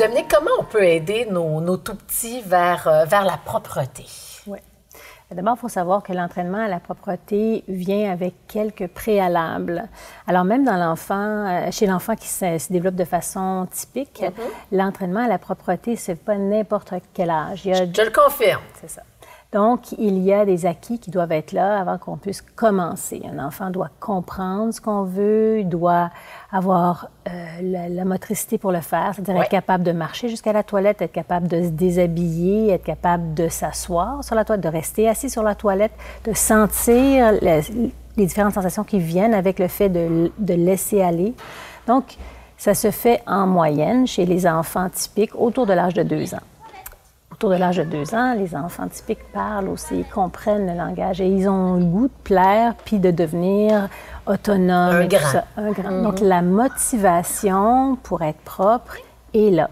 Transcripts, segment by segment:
Dominique, comment on peut aider nos tout-petits vers la propreté? Oui. D'abord, il faut savoir que l'entraînement à la propreté vient avec quelques préalables. Alors, même dans l'enfant, chez l'enfant qui se développe de façon typique, l'entraînement à la propreté, c'est pas n'importe quel âge. Je le confirme. C'est ça. Donc, il y a des acquis qui doivent être là avant qu'on puisse commencer. Un enfant doit comprendre ce qu'on veut, il doit avoir la motricité pour le faire, c'est-à-dire être capable de marcher jusqu'à la toilette, être capable de se déshabiller, être capable de s'asseoir sur la toilette, de rester assis sur la toilette, de sentir les différentes sensations qui viennent avec le fait de laisser aller. Donc, ça se fait en moyenne chez les enfants typiques autour de l'âge de 2 ans. Autour de l'âge de 2 ans, les enfants typiques parlent aussi, ils comprennent le langage et ils ont le goût de plaire puis de devenir autonomes. Un grand. Donc, la motivation pour être propre est là.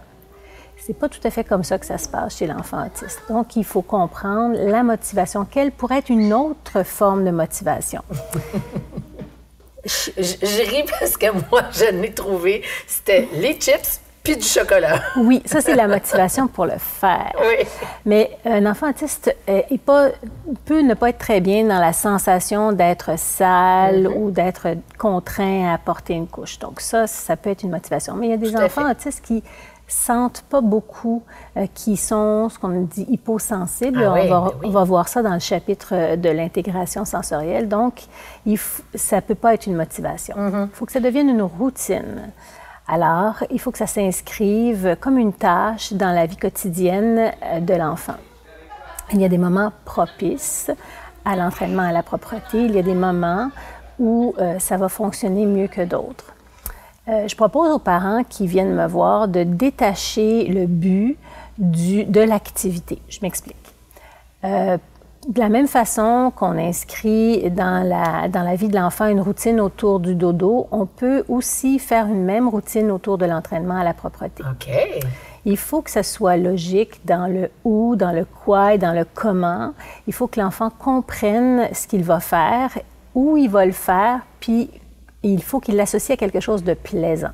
C'est pas tout à fait comme ça que ça se passe chez l'enfant autiste. Donc, il faut comprendre la motivation, quelle pourrait être une autre forme de motivation. Je ris parce que moi, je n'ai trouvé, c'était les chips puis du chocolat. Oui, ça, c'est la motivation pour le faire. Oui. Mais un enfant autiste peut ne pas être très bien dans la sensation d'être sale ou d'être contraint à porter une couche. Donc ça peut être une motivation. Mais il y a des enfants autistes qui sentent pas beaucoup, qui sont ce qu'on dit hyposensibles. On va voir ça dans le chapitre de l'intégration sensorielle. Donc, ça peut pas être une motivation. Il faut que ça devienne une routine. Alors, il faut que ça s'inscrive comme une tâche dans la vie quotidienne de l'enfant. Il y a des moments propices à l'entraînement à la propreté. Il y a des moments où ça va fonctionner mieux que d'autres. Je propose aux parents qui viennent me voir de détacher le but de l'activité. Je m'explique. De la même façon qu'on inscrit dans la vie de l'enfant une routine autour du dodo, on peut aussi faire une même routine autour de l'entraînement à la propreté. OK. Il faut que ça soit logique dans le où, dans le quoi et dans le comment. Il faut que l'enfant comprenne ce qu'il va faire, où il va le faire, puis il faut qu'il l'associe à quelque chose de plaisant.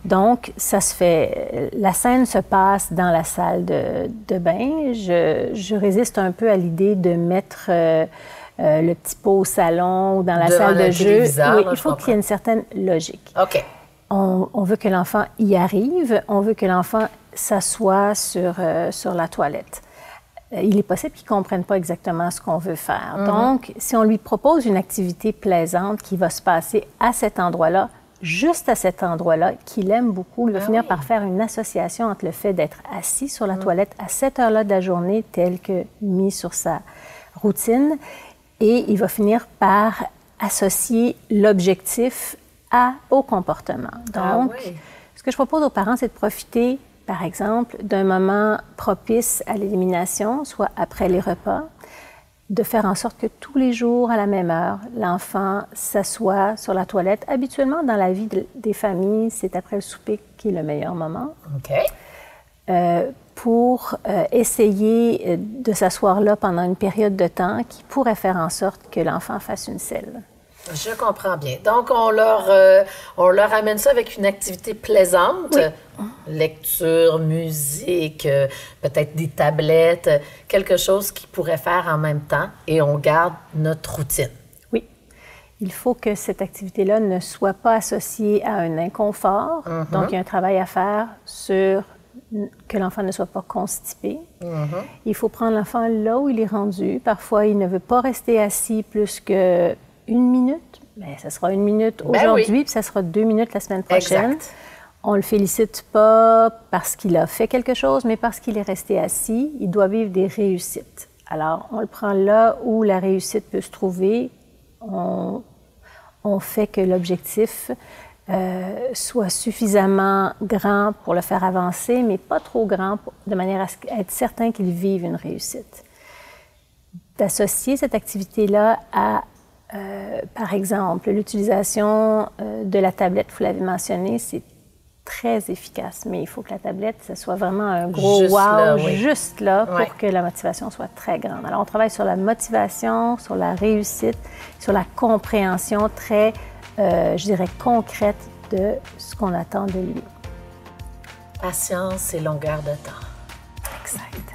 Donc, ça se fait... La scène se passe dans la salle de bain. Je résiste un peu à l'idée de mettre le petit pot au salon ou dans la salle de jeu. Oui, il faut qu'il y ait une certaine logique. OK. On veut que l'enfant y arrive. On veut que l'enfant s'assoie sur la toilette. Il est possible qu'ils ne comprennent pas exactement ce qu'on veut faire. Donc, si on lui propose une activité plaisante qui va se passer à cet endroit-là, juste à cet endroit-là, qu'il aime beaucoup, il va finir par faire une association entre le fait d'être assis sur la toilette à cette heure-là de la journée, tel que mis sur sa routine, et il va finir par associer l'objectif au comportement. Donc, ce que je propose aux parents, c'est de profiter par exemple, d'un moment propice à l'élimination, soit après les repas, de faire en sorte que tous les jours, à la même heure, l'enfant s'assoit sur la toilette. Habituellement, dans la vie des familles, c'est après le souper qui est le meilleur moment. OK. Pour essayer de s'asseoir là pendant une période de temps qui pourrait faire en sorte que l'enfant fasse une selle. Je comprends bien. Donc, on leur amène ça avec une activité plaisante. Oui. Lecture, musique, peut-être des tablettes, quelque chose qu'ils pourraient faire en même temps et on garde notre routine. Oui. Il faut que cette activité-là ne soit pas associée à un inconfort. Donc, il y a un travail à faire sur que l'enfant ne soit pas constipé. Il faut prendre l'enfant là où il est rendu. Parfois, il ne veut pas rester assis plus que 1 minute. Bien, ça sera 1 minute aujourd'hui, puis ça sera 2 minutes la semaine prochaine. Exact. On ne le félicite pas parce qu'il a fait quelque chose, mais parce qu'il est resté assis. Il doit vivre des réussites. Alors, on le prend là où la réussite peut se trouver. On fait que l'objectif soit suffisamment grand pour le faire avancer, mais pas trop grand de manière à être certain qu'il vive une réussite. D'associer cette activité-là à par exemple, l'utilisation de la tablette, vous l'avez mentionné, c'est très efficace, mais il faut que la tablette, ce soit vraiment un gros juste wow, là, juste là, pour que la motivation soit très grande. Alors, on travaille sur la motivation, sur la réussite, sur la compréhension très, je dirais, concrète de ce qu'on attend de lui. patience et longueur de temps. Exact.